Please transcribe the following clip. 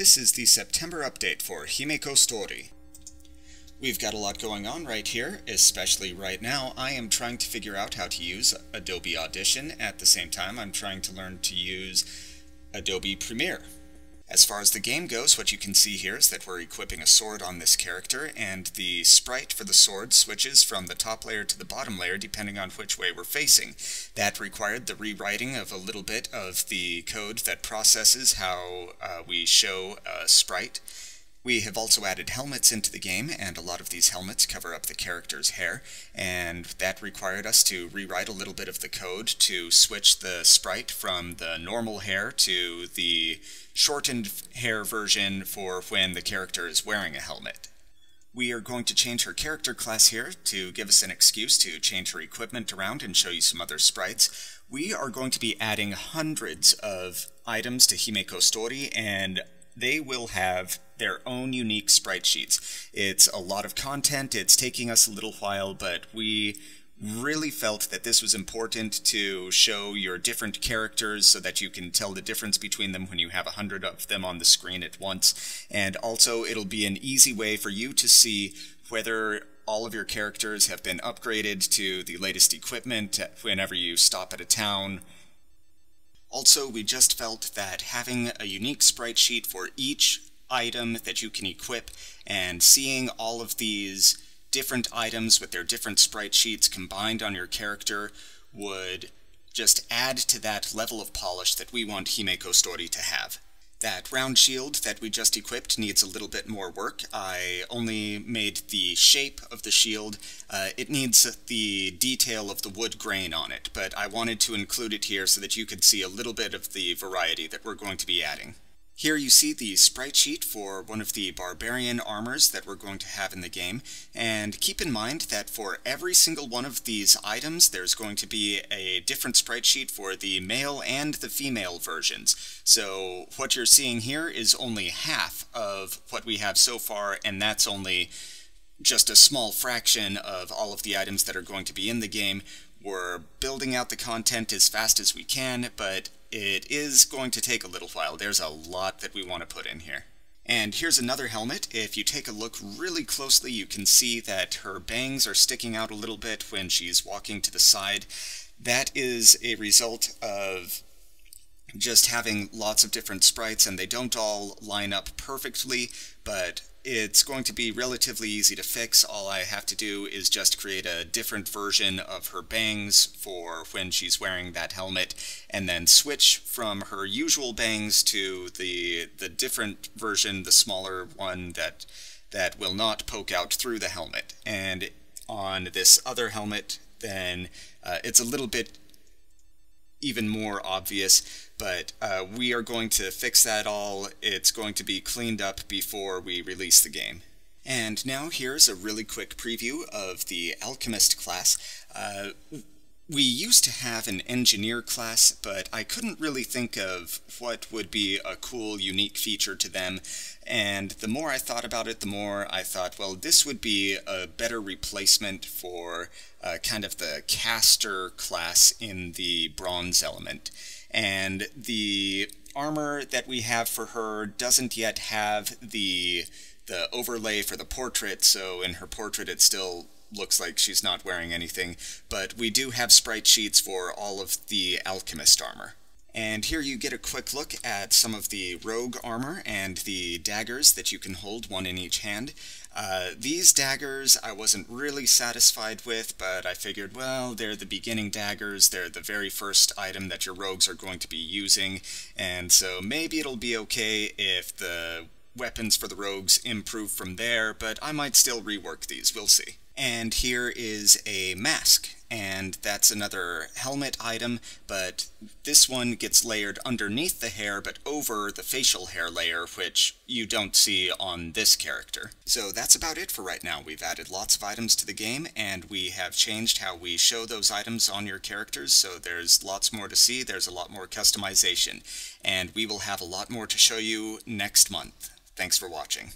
This is the September update for Himeko Sutori. We've got a lot going on right here, especially right now. I am trying to figure out how to use Adobe Audition. At the same time, I'm trying to learn to use Adobe Premiere. As far as the game goes, what you can see here is that we're equipping a sword on this character, and the sprite for the sword switches from the top layer to the bottom layer depending on which way we're facing. That required the rewriting of a little bit of the code that processes how we show a sprite. We have also added helmets into the game, and a lot of these helmets cover up the character's hair, and that required us to rewrite a little bit of the code to switch the sprite from the normal hair to the shortened hair version for when the character is wearing a helmet. We are going to change her character class here to give us an excuse to change her equipment around and show you some other sprites. We are going to be adding hundreds of items to Himeko Sutori, and they will have their own unique sprite sheets. It's a lot of content, it's taking us a little while, but we really felt that this was important to show your different characters so that you can tell the difference between them when you have 100 of them on the screen at once. And also it'll be an easy way for you to see whether all of your characters have been upgraded to the latest equipment whenever you stop at a town. Also, we just felt that having a unique sprite sheet for each item that you can equip and seeing all of these different items with their different sprite sheets combined on your character would just add to that level of polish that we want Himeko Sutori to have. That round shield that we just equipped needs a little bit more work. I only made the shape of the shield. It needs the detail of the wood grain on it, but I wanted to include it here so that you could see a little bit of the variety that we're going to be adding. Here you see the sprite sheet for one of the barbarian armors that we're going to have in the game, and keep in mind that for every single one of these items there's going to be a different sprite sheet for the male and the female versions. So what you're seeing here is only half of what we have so far, and that's only just a small fraction of all of the items that are going to be in the game. We're building out the content as fast as we can, but it is going to take a little while. There's a lot that we want to put in here. And here's another helmet. If you take a look really closely, you can see that her bangs are sticking out a little bit when she's walking to the side. That is a result of just having lots of different sprites, and they don't all line up perfectly, but it's going to be relatively easy to fix. All I have to do is just create a different version of her bangs for when she's wearing that helmet, and then switch from her usual bangs to the different version, the smaller one that will not poke out through the helmet. And on this other helmet, then it's a little bit even more obvious, but we are going to fix that all. It's going to be cleaned up before we release the game. And now here's a really quick preview of the Alchemist Class. We used to have an engineer class, but I couldn't really think of what would be a cool, unique feature to them, and the more I thought about it, the more I thought, well, this would be a better replacement for kind of the caster class in the bronze element. And the armor that we have for her doesn't yet have the overlay for the portrait, so in her portrait it still looks like she's not wearing anything, but we do have sprite sheets for all of the alchemist armor. And here you get a quick look at some of the rogue armor and the daggers that you can hold, one in each hand. These daggers I wasn't really satisfied with, but I figured, well, they're the beginning daggers, they're the very first item that your rogues are going to be using, and so maybe it'll be okay if the weapons for the rogues improve from there, but I might still rework these, we'll see. And here is a mask, and that's another helmet item, but this one gets layered underneath the hair but over the facial hair layer, which you don't see on this character. So that's about it for right now. We've added lots of items to the game, and we have changed how we show those items on your characters, so there's lots more to see, there's a lot more customization, and we will have a lot more to show you next month. Thanks for watching.